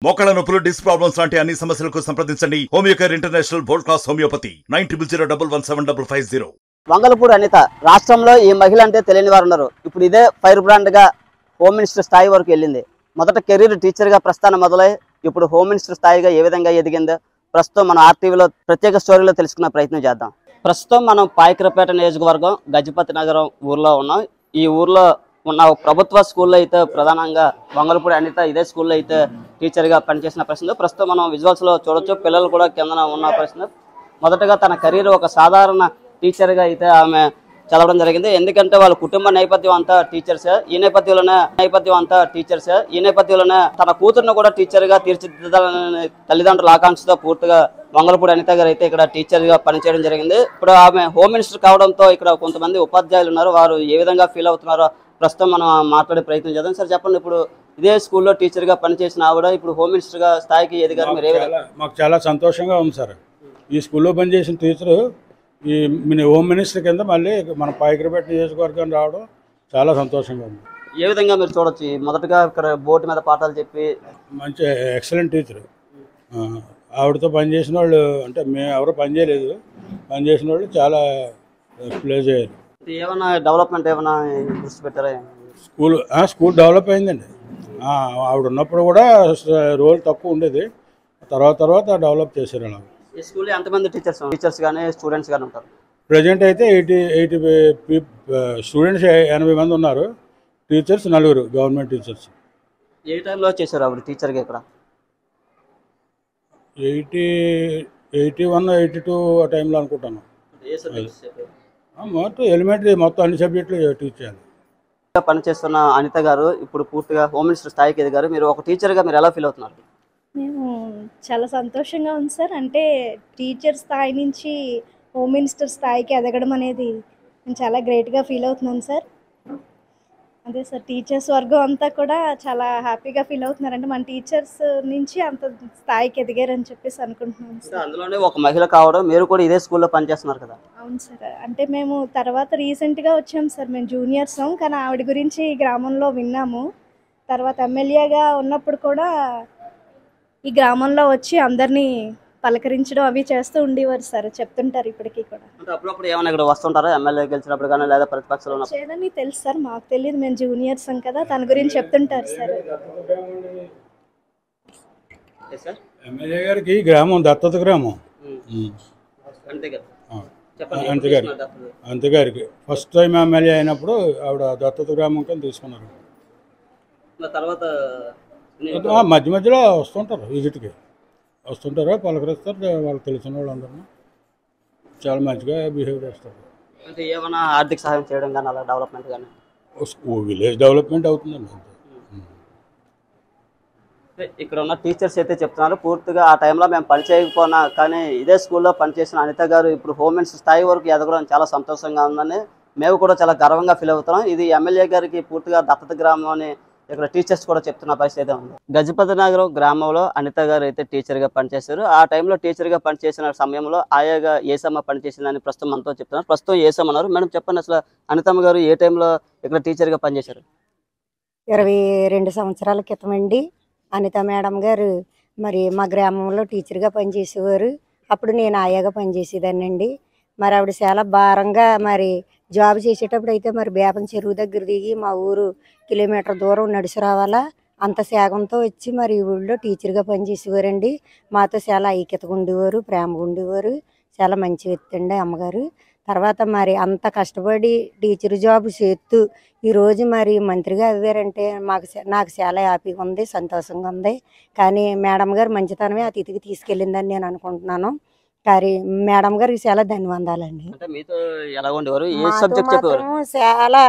మోకాళ్ళ నొప్పులు, disc problems లాంటి అన్ని సమస్యలకు సంప్రదించండి Homeocare international world class homeopathy 9001175550. Vangalapudi Anitha రాష్ట్రంలో ఈ మహిళ అంటే తెలియని వారు ఉన్నారు. ఇప్పుడు ఇదే ఫైర్ బ్రాండ్ గా హోమ్ మినిస్టర్ స్థాయి వరకు వెళ్ళింది. మొదట కెరీర్ టీచర్ గా ప్రస్థానం మొదలై ఇప్పుడు హోమ్ మినిస్టర్ స్థాయిగా ఏ విధంగా ఎదిగిందో ప్రస్తుతం మనం ఆర్టీవీలో ప్రత్యేక స్టోరీలో తెలుసుకునే ప్రయత్నం చేద్దాం. ప్రస్తుతం మనం పాయకరపేట నియోజకవర్గం గజపతి నగరం ఊర్లో ఉన్నాం. ఈ ఊర్లో ఉన్న ప్రభుత్వ స్కూల్లో అయితే ప్రధానంగా వంగలపూడి అనిత ఇదే స్కూల్లో అయితే టీచర్గా పనిచేసిన ప్రస్తుతం మనం విజువల్స్లో చూడొచ్చు. పిల్లలు కూడా కింద ఉన్న పరిస్థితి. మొదటగా తన కెరీర్ ఒక సాధారణ టీచర్గా అయితే ఆమె చదవడం జరిగింది. ఎందుకంటే వాళ్ళ కుటుంబ నేపథ్యం అంతా టీచర్సే. ఈ నేపథ్యంలోనే తన కూతురును కూడా టీచర్గా తీర్చిదిద్దాలని తల్లిదండ్రుల ఆకాంక్షతో పూర్తిగా వంగలపూడి అనిత గారు అయితే ఇక్కడ టీచర్గా పనిచేయడం జరిగింది. ఇప్పుడు ఆమె హోమ్ మినిస్టర్ కావడంతో ఇక్కడ కొంతమంది ఉపాధ్యాయులు ఉన్నారు. వారు ఏ విధంగా ఫీల్ అవుతున్నారో ప్రస్తుతం మనం మాట్లాడే ప్రయత్నం చేద్దాం. సార్ చెప్పండి, ఇప్పుడు ఇదే స్కూల్లో టీచర్గా పనిచేసిన ఆవిడ ఇప్పుడు హోమ్ మినిస్టర్గా స్థాయికి ఎదిగారు. మాకు చాలా సంతోషంగా ఉంది సార్. ఈ స్కూల్లో పనిచేసిన టీచరు ఈ హోమ్ మినిస్టర్ కింద మళ్ళీ మన పాయకరపేట నియోజకవర్గం రావడం చాలా సంతోషంగా ఉంది. ఏ విధంగా మీరు చూడొచ్చు, మొదటగా ఇక్కడ బోర్డు మీద పాఠాలు చెప్పి మంచి ఎక్సలెంట్ టీచరు. ఆవిడతో పనిచేసిన వాళ్ళు అంటే మేము ఎవరో పనిచేయలేదు, పనిచేసిన వాళ్ళు చాలా ప్లేస్ అయ్యారు. ఏమైనా డెవలప్మెంట్ ఏమైనా దృష్టి పెట్టారా? స్కూల్ డెవలప్ అయిందండి. ఆవిడ ఉన్నప్పుడు కూడా రోల్ తక్కువ ఉండేది, తర్వాత డెవలప్ చేశారు. అలా ఈ స్కూల్లో ఎంతమంది టీచర్స్ కానీ స్టూడెంట్స్ కానీ ఉంటారు? ప్రజెంట్ అయితే 80 స్టూడెంట్స్ 80 మంది ఉన్నారు. Teachers 4 government teachers. ఏ టైంలో చేశారు ఆవిడ టీచర్గా ఇక్కడ? 81, 82 ఆ టైంలో అనుకుంటాను. మొత్తం ఎలిమెంటరీ మొత్తం అన్ని సబ్జెక్టులు టీచ్ చేయాలి. పనిచేస్తున్న అనిత గారు ఇప్పుడు పూర్తిగా హోమ్ మినిస్టర్ స్థాయికి ఎదిగారు. మీరు ఒక టీచర్గా మీరు ఎలా ఫీల్ అవుతున్నారు? మేము చాలా సంతోషంగా ఉంది సార్. అంటే టీచర్ స్థాయి నుంచి హోమ్ మినిస్టర్ స్థాయికి ఎదగడం అనేది నేను చాలా గ్రేట్గా ఫీల్ అవుతున్నాను సార్. అదే సార్, టీచర్స్ వర్గం అంతా కూడా చాలా హ్యాపీగా ఫీల్ అవుతున్నారు. అంటే మన టీచర్స్ నుంచి అంత స్థాయికి ఎదిగారని చెప్పేసి అనుకుంటున్నాను సార్. అందులోనే ఒక మహిళ కావడం, మీరు కూడా ఇదే స్కూల్లో పనిచేస్తున్నారు కదా? అవును సార్. అంటే మేము తర్వాత రీసెంట్గా వచ్చాము సార్. మేము జూనియర్సం, కానీ ఆవిడ గురించి ఈ గ్రామంలో విన్నాము. తర్వాత ఎమ్మెల్యేగా ఉన్నప్పుడు కూడా ఈ గ్రామంలో వచ్చి అందరినీ పలకరించడం అవి చేస్తూ ఉండేవారు సార్. చెప్తుంటారు ఇప్పటికీ కూడా. అప్పుడప్పుడు ఏమైనా ఇక్కడ వస్తుంటారా ఎమ్మెల్యే గెలిచినప్పుడు కానీ, లేదా ప్రతిపక్షంలో వచ్చేదని తెలుసు సార్. మాకు తెలియదు, మేము జూనియర్సం కదా. తన గురించి చెప్తుంటారు సార్. ఎమ్మెల్యే గారికి గ్రామం దత్తత గ్రామం. అంతగారికి ఫస్ట్ టైం ఎమ్మెల్యే అయినప్పుడు ఆవిడ దత్తత గ్రామం కింద తీసుకున్నారు. తర్వాత మధ్య మధ్యలో వస్తుంటారు, విజిట్కి వస్తుంటారు, పలకరిస్తారు. వాళ్ళకి తెలిసిన వాళ్ళు అందరూ చాలా మంచిగా బిహేవ్ చేస్తారు. అంటే ఏమైనా ఆర్థిక సహాయం చేయడం కానీ, అలా డెవలప్మెంట్ కానీ విలేజ్ డెవలప్మెంట్ అవుతుందండి. ఇక్కడ ఉన్న టీచర్స్ అయితే చెప్తున్నారు, పూర్తిగా ఆ టైంలో మేము పని చేయకపోయినా కానీ ఇదే స్కూల్లో పనిచేసిన అనిత గారు ఇప్పుడు హోమ్ మినిస్టర్ స్థాయి వరకు ఎదగడం చాలా సంతోషంగా ఉందని మేము కూడా చాలా గర్వంగా ఫీల్ అవుతున్నాం. ఇది ఎమ్మెల్యే గారికి పూర్తిగా దత్తత గ్రామం అని ఇక్కడ టీచర్స్ కూడా చెప్తున్న పరిస్థితి ఉంది. గజపతి నగరం గ్రామంలో అనిత గారు అయితే టీచర్గా పనిచేశారు. ఆ టైంలో టీచర్గా పనిచేసిన సమయంలో ఆయాగా ఏసమ్మ పనిచేసిందని ప్రస్తుతం మనతో చెప్తున్నారు. ప్రస్తుతం ఏసమ్మ అన్నారు. మేడం చెప్పండి, అసలు అనితమ్మ గారు ఏ టైంలో ఇక్కడ టీచర్గా పనిచేశారు? 22 సంవత్సరాల క్రితం అండి. అనిత మేడం గారు మరి మా గ్రామంలో టీచర్గా పనిచేసేవారు. అప్పుడు నేను ఆయాగా పనిచేసేదాన్నండి. మరి ఆవిడ చాలా భారంగా మరి జాబ్ చేసేటప్పుడు అయితే మరి బేపం చెరువు దగ్గర దిగి మా ఊరు కిలోమీటర్ దూరం నడిచి రావాలా. అంత త్యాగంతో వచ్చి మరి ఈ ఊళ్ళో టీచర్గా పనిచేసేవారండి. మాతో చాలా ఐక్యతగా ఉండేవారు, ప్రేమగా ఉండేవారు. చాలా మంచి వ్యక్తి అండి అమ్మగారు. తర్వాత మరి అంత కష్టపడి టీచర్ జాబ్ చేస్తూ ఈరోజు మరి మంత్రిగా అవ్వారంటే నాకు చాలా హ్యాపీగా ఉంది, సంతోషంగా ఉంది. కానీ మేడం గారు మంచితనమే ఆ తిథికి తీసుకెళ్ళిందని నేను అనుకుంటున్నాను. కానీ మేడం గారికి చాలా ధన్యవాదాలండి. చాలా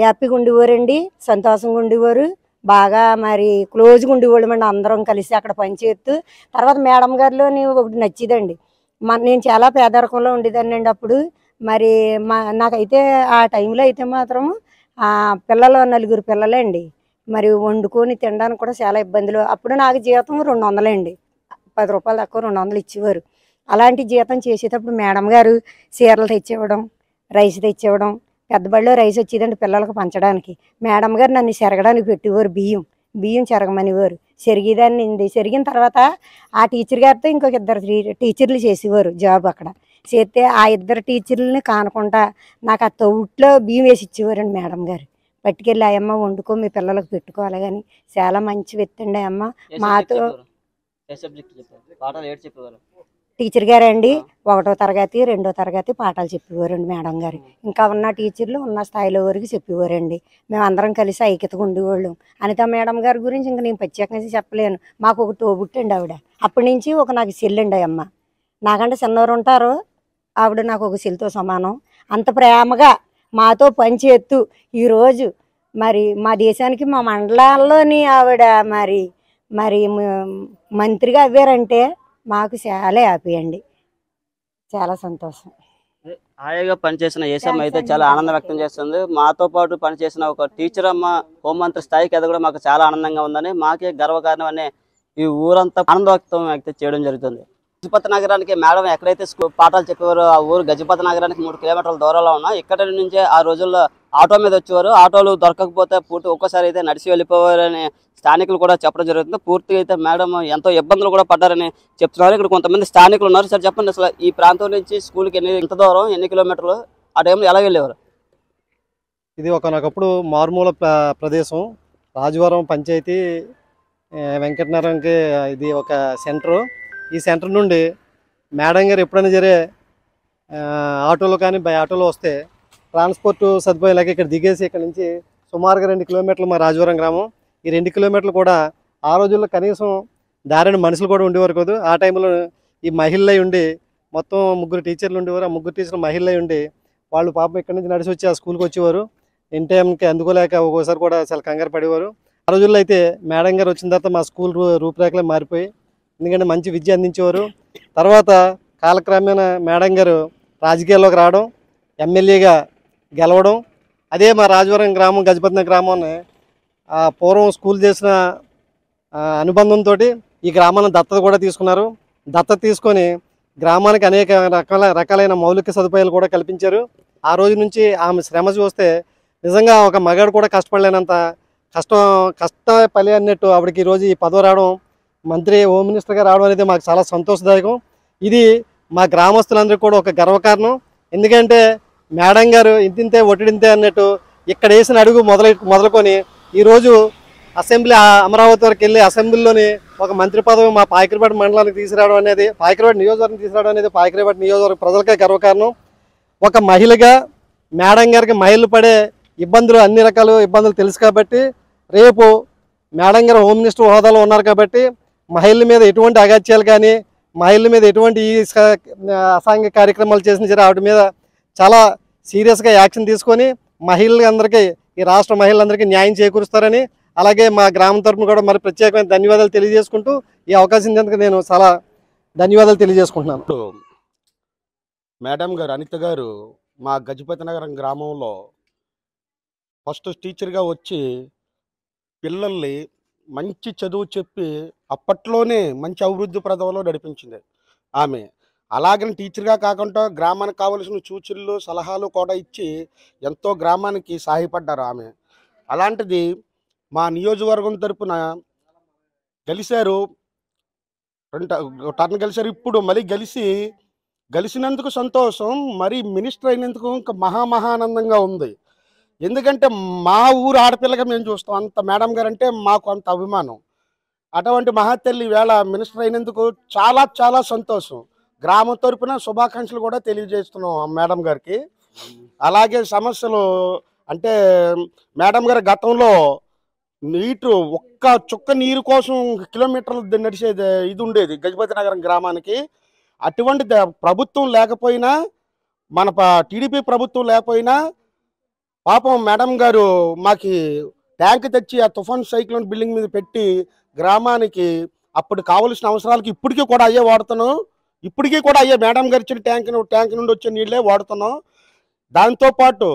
హ్యాపీగా ఉండేవారండి, సంతోషంగా ఉండేవారు. బాగా మరి క్లోజ్గా ఉండేవాళ్ళం అండి, అందరం కలిసి అక్కడ పనిచేస్తూ. తర్వాత మేడం గారిలోని ఒకటి నచ్చిందండి, నేను చాలా పేదరికంలో ఉండేదాన్ని అండి అప్పుడు. మరి నాకైతే ఆ టైంలో అయితే మాత్రం పిల్లలు 4 పిల్లలే అండి. మరి వండుకొని తినడానికి కూడా చాలా ఇబ్బందులు. అప్పుడు నాకు జీతం 200 అండి, 10 రూపాయలు తక్కువ 200 ఇచ్చేవారు. అలాంటి జీతం చేసేటప్పుడు మేడం గారు చీరలు తెచ్చివ్వడం, రైస్ తెచ్చివ్వడం, పెద్ద బడిలో రైస్ వచ్చేదండి పిల్లలకు పంచడానికి. మేడం గారు నన్ను చెరగడానికి పెట్టేవారు, బియ్యం చెరగమనేవారు. చెరిగేదాన్ని ఉంది. చెరిగిన తర్వాత ఆ టీచర్ గారితో ఇంకొక ఇద్దరు టీచర్లు చేసేవారు జాబ్ అక్కడ. చేస్తే ఆ ఇద్దరు టీచర్లని కానకుండా నాకు ఆ తొట్టిలో బియ్యం వేసి ఇచ్చేవారండి మేడం గారు. పట్టుకెళ్ళి ఆ అమ్మ వండుకో మీ పిల్లలకు పెట్టుకోవాలి. కానీ చాలా మంచి వ్యక్తి అండి ఆ అమ్మ. మాతో టీచర్ గారండి 1వ తరగతి 2వ తరగతి పాఠాలు చెప్పేవారండి మేడం గారు. ఇంకా ఉన్న టీచర్లు ఉన్న స్థాయిలో వరకు చెప్పేవారండి. మేము అందరం కలిసి ఐక్యతగా ఉండేవాళ్ళం. అనిత మేడం గారి గురించి ఇంకా నేను ప్రత్యేకంగా చెప్పలేను. మాకు ఒక తోబుట్టండి ఆవిడ. అప్పటి నుంచి నాకు చెల్లండి అమ్మ. నాకంటే చిన్నవారు ఉంటారు, ఆవిడ నాకు ఒక చెల్లితో సమానం. అంత ప్రేమగా మాతో పనిచేస్తూ ఈరోజు మరి మా దేశానికి మా మండలాల్లోని ఆవిడ మరి మరి మంత్రిగా అవ్వారంటే మాకు చాలా హ్యాపీ అండి. చాలా సంతోషం. హాయిగా పనిచేసిన ఏసమ్మ అయితే చాలా ఆనందం వ్యక్తం చేస్తుంది. మాతో పాటు పనిచేసిన ఒక టీచర్ అమ్మ హోంమంత్రి స్థాయికి ఎదగడం మాకు చాలా ఆనందంగా ఉందని, మాకే గర్వకారణం అనే ఈ ఊరంతా ఆనంద వ్యక్తం చేయడం జరుగుతుంది. గజపతి నగరానికి మేడం ఎక్కడైతే పాఠాలు చెప్పేవారో ఆ ఊరు గజపతి నగరానికి 3 కిలోమీటర్ల దూరంలో ఉన్నా. ఇక్కడ నుంచే ఆ రోజుల్లో ఆటో మీద వచ్చేవారు. ఆటోలు దొరకకపోతే పూర్తి ఒక్కసారి అయితే నడిచి వెళ్ళిపోవారని స్థానికులు కూడా చెప్పడం జరుగుతుంది. పూర్తిగా అయితే మేడం ఎంతో ఇబ్బందులు కూడా పడ్డారని చెప్తున్నారు. ఇక్కడ కొంతమంది స్థానికులు ఉన్నారు. సార్ చెప్పండి, అసలు ఈ ప్రాంతం నుంచి స్కూల్కి ఎంత దూరం, ఎన్ని కిలోమీటర్లు, ఆ టైంలో ఎలా వెళ్ళేవారు? ఇది ఒకనొకప్పుడు మారుమూల ప్రదేశం. రాజవరం పంచాయతీ వెంకటనగరంకి ఇది ఒక సెంటరు. ఈ సెంటర్ నుండి మేడం గారు ఎప్పుడైనా సరే ఆటోలో కానీ బై ఆటోలో వస్తే ట్రాన్స్పోర్ట్ సదుపాయం లేక ఇక్కడ దిగేసి ఇక్కడ నుంచి సుమారుగా 2 కిలోమీటర్లు మా రాజవరం గ్రామం. ఈ 2 కిలోమీటర్లు కూడా ఆ రోజుల్లో కనీసం దారిని మనుషులు కూడా ఉండేవారు కాదు. ఆ టైంలో ఈ మహిళలై ఉండి మొత్తం 3 టీచర్లు ఉండేవారు. ఆ 3 టీచర్లు మహిళలై ఉండి వాళ్ళు పాపం ఇక్కడి నుంచి నడిచి వచ్చి ఆ స్కూల్కి వచ్చేవారు. ఇన్ టైంకి అందుకోలేక ఒక్కోసారి కూడా చాలా కంగారు పడేవారు. ఆ రోజుల్లో అయితే మేడం గారు వచ్చిన తర్వాత మా స్కూల్ రూపురేఖలే మారిపోయి, ఎందుకంటే మంచి విద్య అందించేవారు. తర్వాత కాలక్రమేణా మేడం గారు రాజకీయాల్లోకి రావడం, ఎమ్మెల్యేగా గెలవడం. అదే మా రాజవరం గ్రామం గజపతి గ్రామాన్ని పూర్వం స్కూల్ చేసిన అనుబంధంతో ఈ గ్రామాన్ని దత్తత కూడా తీసుకున్నారు. దత్తత తీసుకొని గ్రామానికి అనేక రకాలైన మౌలిక సదుపాయాలు కూడా కల్పించారు. ఆ రోజు నుంచి ఆమె శ్రమ చూస్తే నిజంగా ఒక మగాడు కూడా కష్టపడలేనంత కష్ట పని అన్నట్టు ఆవిడకి ఈరోజు ఈ పదవి రావడం, మంత్రి హోమ్ మినిస్టర్గా రావడం అనేది మాకు చాలా సంతోషదాయకం. ఇది మా గ్రామస్తులందరికీ కూడా ఒక గర్వకారణం. ఎందుకంటే మేడం గారు ఇంతింతే ఒట్టిడింతే అన్నట్టు ఇక్కడ వేసిన అడుగు మొదలుకొని ఈరోజు అసెంబ్లీ అమరావతి వరకు వెళ్ళి అసెంబ్లీలోని ఒక మంత్రి పదవి మా పాయకరపేట మండలానికి తీసుకురావడం అనేది, పాయకరపేట నియోజకవర్గం తీసుకురావడం అనేది పాయకరపేట నియోజకవర్గ ప్రజలకే గర్వకారణం. ఒక మహిళగా మేడం గారికి మహిళలు పడే ఇబ్బందులు, అన్ని రకాల ఇబ్బందులు తెలుసు కాబట్టి, రేపు మేడం గారు హోమ్ మినిస్టర్ హోదాలో ఉన్నారు కాబట్టి మహిళల మీద ఎటువంటి అగాత్యాలు కానీ, మహిళల మీద ఎటువంటి అసాంఘిక కార్యక్రమాలు చేసిన సరే వాటి మీద చాలా సీరియస్గా యాక్షన్ తీసుకొని మహిళలందరికీ, ఈ రాష్ట్ర మహిళలందరికీ న్యాయం చేకూరుస్తారని, అలాగే మా గ్రామం తరఫున కూడా మరి ప్రత్యేకమైన ధన్యవాదాలు తెలియజేసుకుంటూ ఈ అవకాశం ఇచ్చినందుకు నేను చాలా ధన్యవాదాలు తెలియజేసుకుంటున్నాను. మేడం గారు అనిత గారు మా గజపతి నగరం గ్రామంలో ఫస్ట్ టీచర్గా వచ్చి పిల్లల్ని మంచి చదువు చెప్పి అప్పట్లోనే మంచి అభివృద్ధి ప్రదంలో నడిపించింది ఆమె. అలాగని టీచర్గా కాకుండా గ్రామానికి కావలసిన సూచనలు సలహాలు కూడా ఇచ్చి ఎంతో గ్రామానికి సహాయపడ్డారు ఆమె. అలాంటిది మా నియోజకవర్గం తరపున గెలిచారు, టర్న్ గెలిచారు. ఇప్పుడు మళ్ళీ గెలిచినందుకు సంతోషం, మరి మినిస్టర్ అయినందుకు ఇంకా మహాఆనందంగా ఉంది. ఎందుకంటే మా ఊరు ఆడపిల్లగా మేము చూస్తాం, అంత మేడం గారు అంటే మాకు అంత అభిమానం. అటువంటి మహాతల్లి వేళ మినిస్టర్ అయినందుకు చాలా చాలా సంతోషం. గ్రామం తరపున శుభాకాంక్షలు కూడా తెలియజేస్తున్నాం మేడం గారికి. అలాగే సమస్యలు అంటే మేడం గారి గతంలో ఒక్క చుక్క నీరు కోసం కిలోమీటర్లు నడిచేది ఇది ఉండేది గజపతి నగరం గ్రామానికి. అటువంటి ప్రభుత్వం లేకపోయినా, మన టీడీపీ ప్రభుత్వం లేకపోయినా పాపం మేడం గారు మాకి ట్యాంక్ తెచ్చి ఆ తుఫాన్ సైక్లోన్ బిల్డింగ్ మీద పెట్టి గ్రామానికి అప్పుడు కావలసిన అవసరాలకి ఇప్పటికీ కూడా అయ్యే వాడుతున్నాం. ఇప్పటికీ కూడా అయ్యే మేడం గారు ఇచ్చిన ట్యాంక్ నుండి వచ్చే నీళ్ళే వాడుతున్నాం. దాంతోపాటు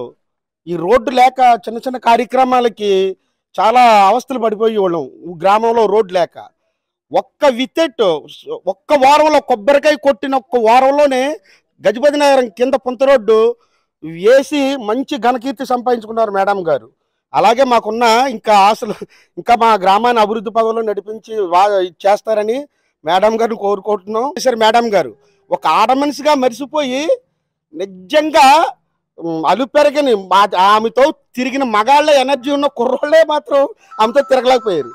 ఈ రోడ్డు లేక చిన్న చిన్న కార్యక్రమాలకి చాలా అవస్థలు పడిపోయి వాళ్ళం గ్రామంలో రోడ్డు లేక. ఒక్క వారంలో కొబ్బరికాయ కొట్టిన ఒక్క వారంలోనే గజపతి నగరం కింద పుంత రోడ్డు వేసి మంచి ఘనకీర్తి సంపాదించుకున్నారు మేడం గారు. అలాగే మాకున్న ఇంకా ఆశలు ఇంకా మా గ్రామాన్ని అభివృద్ధి పదంలో నడిపించి చేస్తారని మేడం గారిని కోరుకుంటున్నాం. సరే మేడం గారు ఒక ఆడ మనిషిగా మరిసిపోయి నిజంగా అలుపెరగని ఆమెతో తిరిగిన మగాళ్ళ ఎనర్జీ ఉన్న కుర్రోళ్ళే మాత్రం ఆమెతో తిరగలేకపోయారు.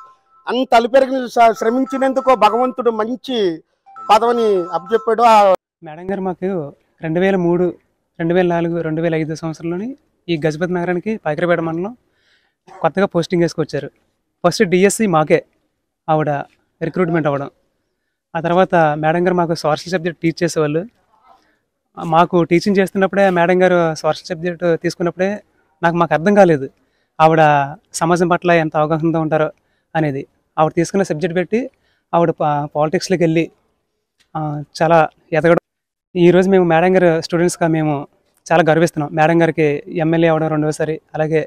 అంత అలుపెరగని శ్రమించినందుకు భగవంతుడు మంచి పదవిని అప్పచెప్పాడు. మేడం గారు మాకు 2003, 2004, 2005 సంవత్సరంలోని ఈ గజపతి నగరానికి పాయకరపేట మండలం కొత్తగా పోస్టింగ్ వేసుకొచ్చారు. ఫస్ట్ డిఎస్సి మాకే ఆవిడ రిక్రూట్మెంట్ అవ్వడం. ఆ తర్వాత మేడం గారు మాకు సోషల్ సబ్జెక్ట్ టీచ్ చేసేవాళ్ళు. మాకు టీచింగ్ చేస్తున్నప్పుడే మేడం గారు సోషల్ సబ్జెక్ట్ తీసుకున్నప్పుడే మాకు అర్థం కాలేదు ఆవిడ సమాజం పట్ల ఎంత అవగాహనతో ఉంటారో అనేది. ఆవిడ తీసుకున్న సబ్జెక్ట్ పెట్టి ఆవిడ పాలిటిక్స్లోకి వెళ్ళి చాలా ఎదగడం. ఈరోజు మేము మేడం గారు స్టూడెంట్స్గా మేము చాలా గర్విస్తున్నాం. మేడం గారికి ఎమ్మెల్యే అవ్వడం 2వసారి, అలాగే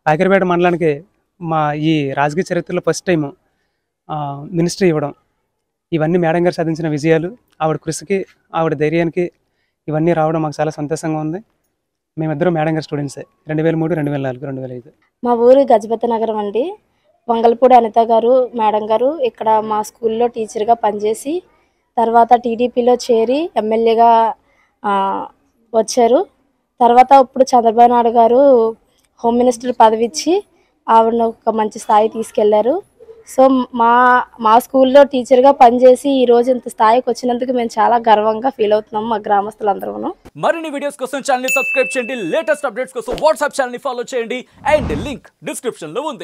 పాయకరపేట మండలానికి మా ఈ రాజకీయ చరిత్రలో ఫస్ట్ టైము మినిస్ట్రీ ఇవ్వడం. ఇవన్నీ మేడం గారు సాధించిన విజయాలు. ఆవిడ కృషికి, ఆవిడ ధైర్యానికి ఇవన్నీ రావడం మాకు చాలా సంతోషంగా ఉంది. మేమిద్దరం మేడం గారు స్టూడెంట్సే 2003, 2004, 2005. మా ఊరు గజపతి నగరం అండి. వంగల్పూడి అనిత గారు మేడం గారు ఇక్కడ మా స్కూల్లో టీచర్గా పనిచేసి తర్వాత టీడీపీలో చేరి ఎమ్మెల్యేగా వచ్చారు. తర్వాత ఇప్పుడు చంద్రబాబు నాయుడు గారు హోమ్ మినిస్టర్ పదవి ఇచ్చి ఆవిడను ఒక మంచి స్థాయి తీసుకెళ్లారు. సో మా స్కూల్లో టీచర్గా పనిచేసి ఈరోజు ఇంత స్థాయికి వచ్చినందుకు మేము చాలా గర్వంగా ఫీల్ అవుతున్నాం మా గ్రామస్తులందరూ. మరిన్ని వీడియోస్ కోసం ఛానల్ ని సబ్స్క్రైబ్ చేయండి. లేటెస్ట్ అప్డేట్స్ కోసం వాట్సాప్ ఛానల్ ని ఫాలో చేయండి. అండ్ లింక్ డిస్క్రిప్షన్ లో ఉంది.